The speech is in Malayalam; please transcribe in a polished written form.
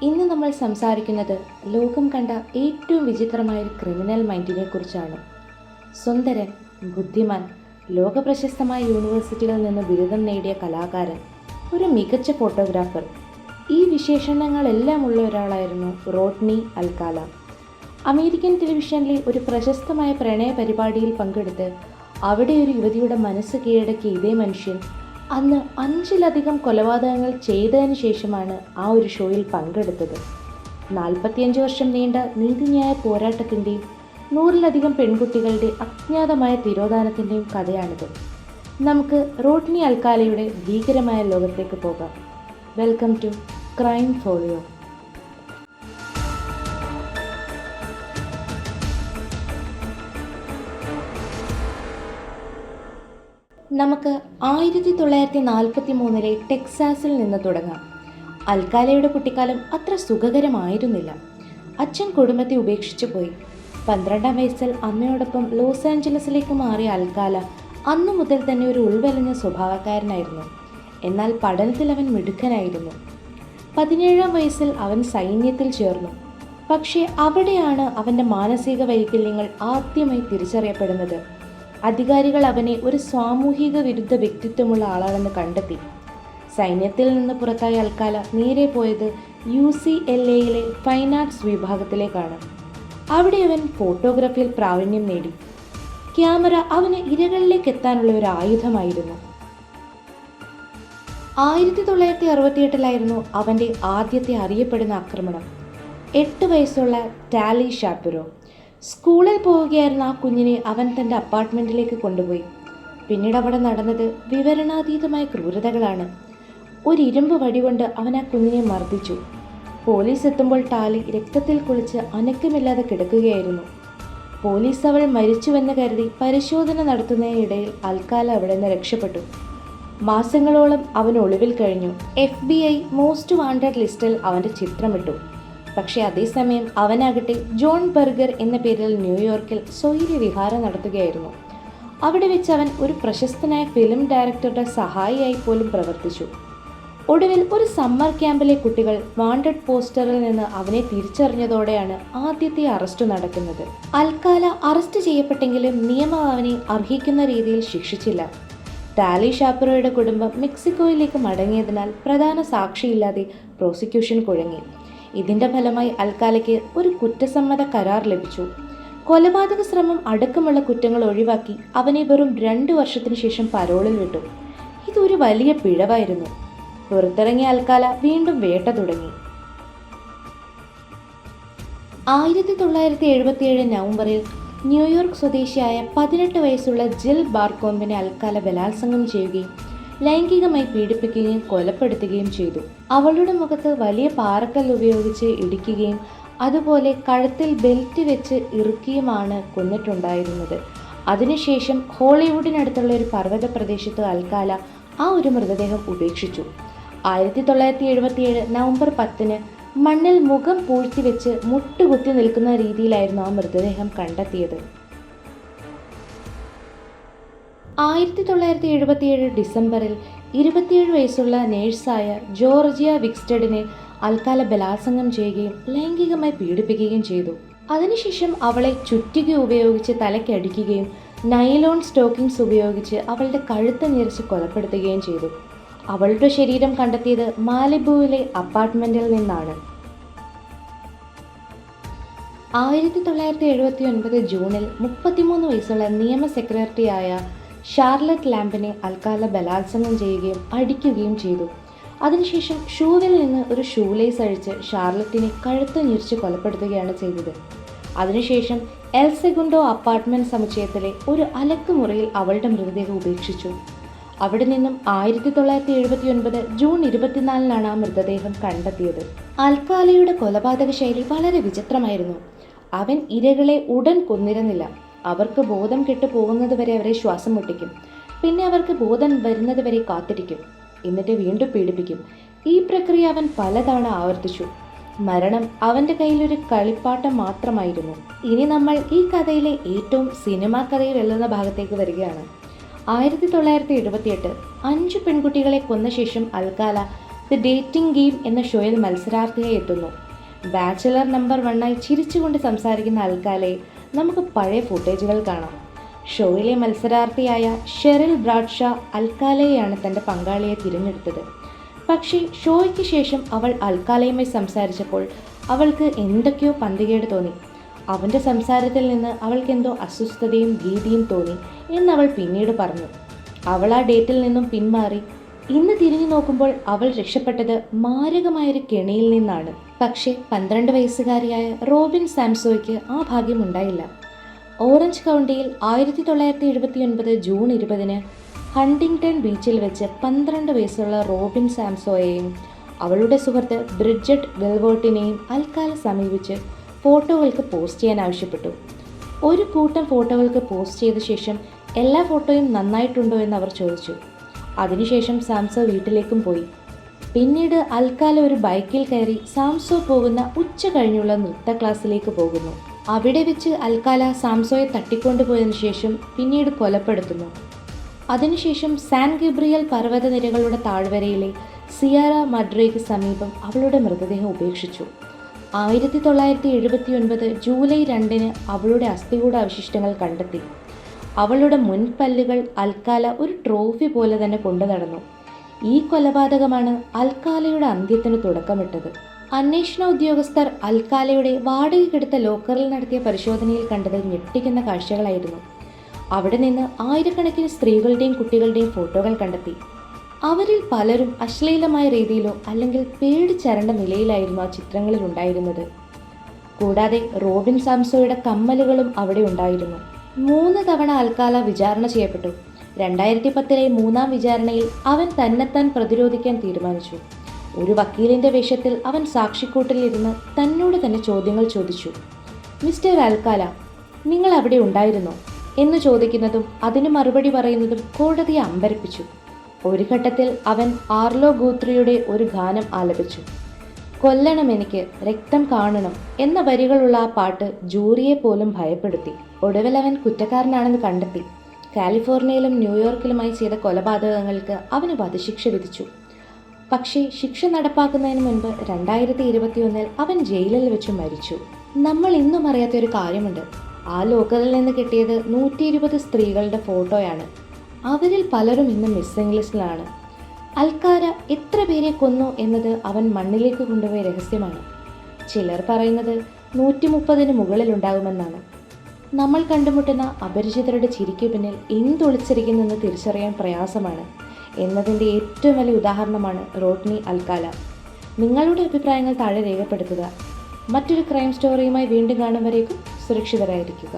ഇന്ന് നമ്മൾ സംസാരിക്കുന്നത് ലോകം കണ്ട ഏറ്റവും വിചിത്രമായ ഒരു ക്രിമിനൽ മൈൻഡിനെ കുറിച്ചാണ്. സുന്ദരൻ, ബുദ്ധിമാൻ, ലോകപ്രശസ്തമായ യൂണിവേഴ്സിറ്റികളിൽ നിന്ന് ബിരുദം നേടിയ കലാകാരൻ, ഒരു മികച്ച ഫോട്ടോഗ്രാഫർ, ഈ വിശേഷണങ്ങളെല്ലാം ഉള്ള ഒരാളായിരുന്നു റോഡ്നി അൽക്കാല. അമേരിക്കൻ ടെലിവിഷനിലെ ഒരു പ്രശസ്തമായ പ്രണയ പരിപാടിയിൽ പങ്കെടുത്ത് അവിടെ ഒരു യുവതിയുടെ മനസ്സ് കീഴടക്കിയ ഇതേ മനുഷ്യൻ അന്ന് 5ലധികം കൊലപാതകങ്ങൾ ചെയ്തതിന് ശേഷമാണ് ആ ഒരു ഷോയിൽ പങ്കെടുത്തത്. 45 വർഷം നീണ്ട നീതിന്യായ പോരാട്ടത്തിൻ്റെയും 100ലധികം പെൺകുട്ടികളുടെ അജ്ഞാതമായ തിരോധാനത്തിൻ്റെയും കഥയാണിത്. നമുക്ക് റോഡ്നി അൽക്കാലയുടെ ഭീകരമായ ലോകത്തേക്ക് പോകാം. Welcome to crime folio. നമുക്ക് 1943 ടെക്സാസിൽ നിന്ന് തുടങ്ങാം. അൽക്കാലയുടെ കുട്ടിക്കാലം അത്ര സുഖകരമായിരുന്നില്ല. അച്ഛൻ കുടുംബത്തെ ഉപേക്ഷിച്ചു പോയി. 12-ാം വയസ്സിൽ അമ്മയോടൊപ്പം ലോസ് ആഞ്ചലസിലേക്ക് മാറിയ അൽക്കാല അന്നു മുതൽ തന്നെ ഒരു ഉൾവലിഞ്ഞ സ്വഭാവക്കാരനായിരുന്നു. എന്നാൽ പഠനത്തിൽ അവൻ മിടുക്കനായിരുന്നു. 17-ാം വയസ്സിൽ അവൻ സൈന്യത്തിൽ ചേർന്നു. പക്ഷേ അവിടെയാണ് അവൻ്റെ മാനസിക വൈകല്യങ്ങൾ ആദ്യമായി തിരിച്ചറിയപ്പെടുന്നത്. അധികാരികൾ അവനെ ഒരു സാമൂഹിക വിരുദ്ധ വ്യക്തിത്വമുള്ള ആളാണെന്ന് കണ്ടെത്തി. സൈന്യത്തിൽ നിന്ന് പുറത്തായ അൽക്കാല നേരെ പോയത് UCLAയിലെ ഫൈൻ ആർട്സ് വിഭാഗത്തിലേക്കാണ്. അവിടെ അവൻ ഫോട്ടോഗ്രാഫിയിൽ പ്രാവീണ്യം നേടി. ക്യാമറ അവന് ഇരകളിലേക്ക് എത്താനുള്ള ഒരു ആയുധമായിരുന്നു. 1968 അവൻ്റെ ആദ്യത്തെ അറിയപ്പെടുന്ന ആക്രമണം. 8 വയസ്സുള്ള ടാലി ഷാപ്പിറോ. സ്കൂളിൽ പോവുകയായിരുന്ന ആ കുഞ്ഞിനെ അവൻ തൻ്റെ അപ്പാർട്ട്മെൻറ്റിലേക്ക് കൊണ്ടുപോയി. പിന്നീട് അവിടെ നടന്നത് വിവരണാതീതമായ ക്രൂരതകളാണ്. ഒരു ഇരുമ്പ് വടി കൊണ്ട് അവൻ ആ കുഞ്ഞിനെ മർദ്ദിച്ചു. പോലീസ് എത്തുമ്പോൾ ടാലി രക്തത്തിൽ കുളിച്ച് അനക്കമില്ലാതെ കിടക്കുകയായിരുന്നു. പോലീസ് അവൾ മരിച്ചുവെന്ന് കരുതി പരിശോധന നടത്തുന്നതിനിടയിൽ അൽക്കാല അവിടെ നിന്ന് രക്ഷപ്പെട്ടു. മാസങ്ങളോളം അവൻ ഒളിവിൽ കഴിഞ്ഞു. FBI മോസ്റ്റ് വാണ്ടഡ് ലിസ്റ്റിൽ അവൻ്റെ ചിത്രമിട്ടു. പക്ഷേ അതേസമയം അവനാകട്ടെ ജോൺ ബർഗർ എന്ന പേരിൽ ന്യൂയോർക്കിൽ സ്വൈര്യ വിഹാരം നടത്തുകയായിരുന്നു. അവിടെ വെച്ച് അവൻ ഒരു പ്രശസ്തനായ ഫിലിം ഡയറക്ടറുടെ സഹായിയായി പോലും പ്രവർത്തിച്ചു. ഒടുവിൽ ഒരു സമ്മർ ക്യാമ്പിലെ കുട്ടികൾ വാണ്ടഡ് പോസ്റ്ററിൽ നിന്ന് അവനെ തിരിച്ചറിഞ്ഞതോടെയാണ് ആദ്യത്തെ അറസ്റ്റ് നടക്കുന്നത്. അൽക്കാല അറസ്റ്റ് ചെയ്യപ്പെട്ടെങ്കിലും നിയമം അവനെ അർഹിക്കുന്ന രീതിയിൽ ശിക്ഷിച്ചില്ല. ടാലി ഷാപ്പിറോയുടെ കുടുംബം മെക്സിക്കോയിലേക്ക് മടങ്ങിയതിനാൽ പ്രധാന സാക്ഷിയില്ലാതെ പ്രോസിക്യൂഷൻ കുഴങ്ങി. ഇതിൻ്റെ ഫലമായി അൽക്കാലയ്ക്ക് ഒരു കുറ്റസമ്മത കരാർ ലഭിച്ചു. കൊലപാതക ശ്രമം അടക്കമുള്ള കുറ്റങ്ങൾ ഒഴിവാക്കി അവനെ വെറും 2 വർഷത്തിനു ശേഷം പരോളിൽ വിട്ടു. ഇതൊരു വലിയ പിഴവായിരുന്നു. പുറത്തിറങ്ങിയ അൽക്കാല വീണ്ടും വേട്ട തുടങ്ങി. 1977 നവംബറിൽ ന്യൂയോർക്ക് സ്വദേശിയായ 18 വയസ്സുള്ള ജിൽ ബാർകോംബിനെ അൽക്കാല ബലാത്സംഗം ചെയ്യുകയും ലൈംഗികമായി പീഡിപ്പിക്കുകയും കൊലപ്പെടുത്തുകയും ചെയ്തു. അവളുടെ മുഖത്ത് വലിയ പാറക്കല്ല് ഉപയോഗിച്ച് ഇടിക്കുകയും അതുപോലെ കഴുത്തിൽ ബെൽറ്റ് വെച്ച് ഇറുക്കിയുമാണ് കൊന്നിട്ടുണ്ടായിരുന്നത്. അതിനുശേഷം ഹോളിവുഡിനടുത്തുള്ള ഒരു പർവ്വത പ്രദേശത്ത് അൽക്കാല ആ ഒരു മൃതദേഹം ഉപേക്ഷിച്ചു. 1977 നവംബർ 10 മണ്ണിൽ മുഖം പൂഴ്ത്തിവെച്ച് മുട്ടുകുത്തി നിൽക്കുന്ന രീതിയിലായിരുന്നു ആ മൃതദേഹം കണ്ടെത്തിയത്. 1977 ഡിസംബറിൽ 27 വയസ്സുള്ള നേഴ്സായ ജോർജിയ വിക്സ്റ്റഡിനെ അൽക്കാല ബലാത്സംഗം ചെയ്യുകയും ലൈംഗികമായി പീഡിപ്പിക്കുകയും ചെയ്തു. അതിനുശേഷം അവളെ ചുറ്റിക ഉപയോഗിച്ച് തലയ്ക്കടിക്കുകയും നൈലോൺ സ്റ്റോക്കിങ്സ് ഉപയോഗിച്ച് അവളുടെ കഴുത്ത് ഞെരിച്ച് കൊലപ്പെടുത്തുകയും ചെയ്തു. അവളുടെ ശരീരം കണ്ടെത്തിയത് മാലിബുവിലെ അപ്പാർട്ട്മെൻറ്റിൽ നിന്നാണ്. 1979 ജൂണിൽ 33 വയസ്സുള്ള നിയമ സെക്രട്ടറിയായ ഷാർലറ്റ് ലാംബിനെ അൽക്കാല ബലാത്സംഗം ചെയ്യുകയും അടിക്കുകയും ചെയ്തു. അതിനുശേഷം ഷൂവിൽ നിന്ന് ഒരു ഷൂലേസ് അഴിച്ച് ഷാർലറ്റിനെ കഴുത്ത് ഞെരിച്ച് കൊലപ്പെടുത്തുകയാണ് ചെയ്തത്. അതിനുശേഷം എൽ സെഗുണ്ടോ അപ്പാർട്ട്മെൻറ്റ് സമുച്ചയത്തിലെ ഒരു അലക്കുമുറിയിൽ അവളുടെ മൃതദേഹം ഉപേക്ഷിച്ചു. അവിടെ നിന്നും 1979 ജൂൺ 24 ആ മൃതദേഹം കണ്ടെത്തിയത്. അൽക്കാലയുടെ കൊലപാതക ശൈലി വളരെ വിചിത്രമായിരുന്നു. അവൻ ഇരകളെ ഉടൻ കൊന്നിരുന്നില്ല. അവർക്ക് ബോധം കെട്ടു പോകുന്നത് വരെ അവരെ ശ്വാസം മുട്ടിക്കും. പിന്നെ അവർക്ക് ബോധം വരുന്നത് വരെ കാത്തിരിക്കും. എന്നിട്ട് വീണ്ടും പീഡിപ്പിക്കും. ഈ പ്രക്രിയ അവൻ പലതവണ ആവർത്തിച്ചു. മരണം അവൻ്റെ കയ്യിലൊരു കളിപ്പാട്ടം മാത്രമായിരുന്നു. ഇനി നമ്മൾ ഈ കഥയിലെ ഏറ്റവും സിനിമാ കഥയിൽ വെല്ലുന്ന ഭാഗത്തേക്ക് വരികയാണ്. 1978 5 പെൺകുട്ടികളെ കൊന്ന ശേഷം അൽക്കാല ദി ഡേറ്റിംഗ് ഗെയിം എന്ന ഷോയിൽ മത്സരാർത്ഥിയായി എത്തുന്നു. ബാച്ചിലർ നമ്പർ 1 ചിരിച്ചുകൊണ്ട് സംസാരിക്കുന്ന അൽക്കാലയെ നമുക്ക് പഴയ ഫുട്ടേജുകൾ കാണാം. ഷോയിലെ മത്സരാർത്ഥിയായ ഷെറിൽ ബ്രാഡ്ഷാ അൽക്കാലയെയാണ് തൻ്റെ പങ്കാളിയെ തിരഞ്ഞെടുത്തത്. പക്ഷേ ഷോയ്ക്ക് ശേഷം അവൾ അൽക്കാലയുമായി സംസാരിച്ചപ്പോൾ അവൾക്ക് എന്തൊക്കെയോ പന്തികേട് തോന്നി. അവൻ്റെ സംസാരത്തിൽ നിന്ന് അവൾക്കെന്തോ അസ്വസ്ഥതയും ഭീതിയും തോന്നി എന്നവൾ പിന്നീട് പറഞ്ഞു. അവൾ ആ ഡേറ്റിൽ നിന്നും പിന്മാറി. ഇന്ന് തിരിഞ്ഞു നോക്കുമ്പോൾ അവൾ രക്ഷപ്പെട്ടത് മാരകമായൊരു കെണിയിൽ നിന്നാണ്. പക്ഷേ 12 വയസ്സുകാരിയായ റോബിൻ സാംസോയ്ക്ക് ആ ഭാഗ്യമുണ്ടായില്ല. ഓറഞ്ച് കൗണ്ടിയിൽ 1979 ജൂൺ 20 ഹണ്ടിങ്ടൺ ബീച്ചിൽ വെച്ച് 12 വയസ്സുള്ള റോബിൻ സാംസോയെയും അവളുടെ സുഹൃത്ത് ബ്രിഡ്ജറ്റ് വെൽവേർട്ടിനെയും അൽക്കാല സമീപിച്ച് ഫോട്ടോകൾക്ക് പോസ്റ്റ് ചെയ്യാൻ ആവശ്യപ്പെട്ടു. ഒരു കൂട്ടം ഫോട്ടോകൾക്ക് പോസ്റ്റ് ചെയ്ത ശേഷം എല്ലാ ഫോട്ടോയും നന്നായിട്ടുണ്ടോ എന്ന് അവർ ചോദിച്ചു. അതിനുശേഷം സാംസോ വീട്ടിലേക്കും പോയി. പിന്നീട് അൽക്കാല ഒരു ബൈക്കിൽ കയറി സാംസോ പോകുന്ന ഉച്ച കഴിഞ്ഞുള്ള നൃത്ത ക്ലാസ്സിലേക്ക് പോകുന്നു. അവിടെ വെച്ച് അൽക്കാല സാംസോയെ തട്ടിക്കൊണ്ടുപോയതിനു ശേഷം പിന്നീട് കൊലപ്പെടുത്തുന്നു. അതിനുശേഷം സാൻ ഗബ്രിയൽ പർവ്വതനിരകളുടെ താഴ്വരയിലെ സിയറ മഡ്രയ്ക്ക് സമീപം അവളുടെ മൃതദേഹം ഉപേക്ഷിച്ചു. 1979 ജൂലൈ 2 അവളുടെ അസ്ഥികൂട അവശിഷ്ടങ്ങൾ കണ്ടെത്തി. അവളുടെ മുൻപല്ലുകൾ അൽക്കാല ഒരു ട്രോഫി പോലെ തന്നെ കൊണ്ടു നടന്നു. ഈ കൊലപാതകമാണ് അൽക്കാലയുടെ അന്ത്യത്തിന് തുടക്കമിട്ടത്. അന്വേഷണ ഉദ്യോഗസ്ഥർ അൽക്കാലയുടെ വാടകയ്ക്കെടുത്ത ലോക്കറിൽ നടത്തിയ പരിശോധനയിൽ കണ്ടത് ഞെട്ടിക്കുന്ന കാഴ്ചകളായിരുന്നു. അവിടെ നിന്ന് ആയിരക്കണക്കിന് സ്ത്രീകളുടെയും കുട്ടികളുടെയും ഫോട്ടോകൾ കണ്ടെത്തി. അവരിൽ പലരും അശ്ലീലമായ രീതിയിലോ അല്ലെങ്കിൽ പേടിച്ചരണ്ട നിലയിലായിരുന്നു ആ ചിത്രങ്ങളിൽ ഉണ്ടായിരുന്നത്. കൂടാതെ റോബിൻ സാംസോയുടെ കമ്മലുകളും അവിടെ ഉണ്ടായിരുന്നു. 3 തവണ അൽക്കാല വിചാരണ ചെയ്യപ്പെട്ടു. 2010 3ാം വിചാരണയിൽ അവൻ തന്നെത്താൻ പ്രതിരോധിക്കാൻ തീരുമാനിച്ചു. ഒരു വക്കീലിൻ്റെ വേഷത്തിൽ അവൻ സാക്ഷിക്കൂട്ടിലിരുന്ന് തന്നോട് തന്നെ ചോദ്യങ്ങൾ ചോദിച്ചു. മിസ്റ്റർ അൽക്കാല, നിങ്ങൾ അവിടെ ഉണ്ടായിരുന്നോ എന്ന് ചോദിക്കുന്നതും അതിന് മറുപടി പറയുന്നതും കോടതിയെ അമ്പരപ്പിച്ചു. ഒരു ഘട്ടത്തിൽ അവൻ ആർലോ ഗൂത്രിയുടെ ഒരു ഗാനം ആലപിച്ചു. കൊല്ലണം എനിക്ക്, രക്തം കാണണം എന്ന വരികളുള്ള ആ പാട്ട് ജൂറിയെ പോലും ഭയപ്പെടുത്തി. ഒടുവിൽ അവൻ കുറ്റക്കാരനാണെന്ന് കണ്ടെത്തി. കാലിഫോർണിയയിലും ന്യൂയോർക്കിലുമായി ചെയ്ത കൊലപാതകങ്ങൾക്ക് അവന് വധശിക്ഷ വിധിച്ചു. പക്ഷേ ശിക്ഷ നടപ്പാക്കുന്നതിന് മുൻപ് 2021 അവൻ ജയിലിൽ വെച്ച് മരിച്ചു. നമ്മൾ ഇന്നും അറിയാത്തൊരു കാര്യമുണ്ട്. ആ ലോക്കറിൽ നിന്ന് കിട്ടിയത് 120 സ്ത്രീകളുടെ ഫോട്ടോയാണ്. അവരിൽ പലരും ഇന്ന് മിസ്സിംഗ് ലിസ്റ്റിലാണ്. അൽക്കാല എത്ര പേരെ കൊന്നു എന്നത് അവൻ മണ്ണിലേക്ക് കൊണ്ടുപോയ രഹസ്യമാണ്. ചിലർ പറയുന്നത് 130 മുകളിലുണ്ടാകുമെന്നാണ്. നമ്മൾ കണ്ടുമുട്ടുന്ന അപരിചിതരുടെ ചിരിക്ക് പിന്നിൽ എന്തൊളിച്ചിരിക്കുന്നെന്ന് തിരിച്ചറിയാൻ പ്രയാസമാണ് എന്നതിൻ്റെ ഏറ്റവും വലിയ ഉദാഹരണമാണ് റോഡ്നി അൽക്കാല. നിങ്ങളുടെ അഭിപ്രായങ്ങൾ താഴെ രേഖപ്പെടുത്തുക. മറ്റൊരു ക്രൈം സ്റ്റോറിയുമായി വീണ്ടും കാണും വരേക്കും സുരക്ഷിതരായിരിക്കുക.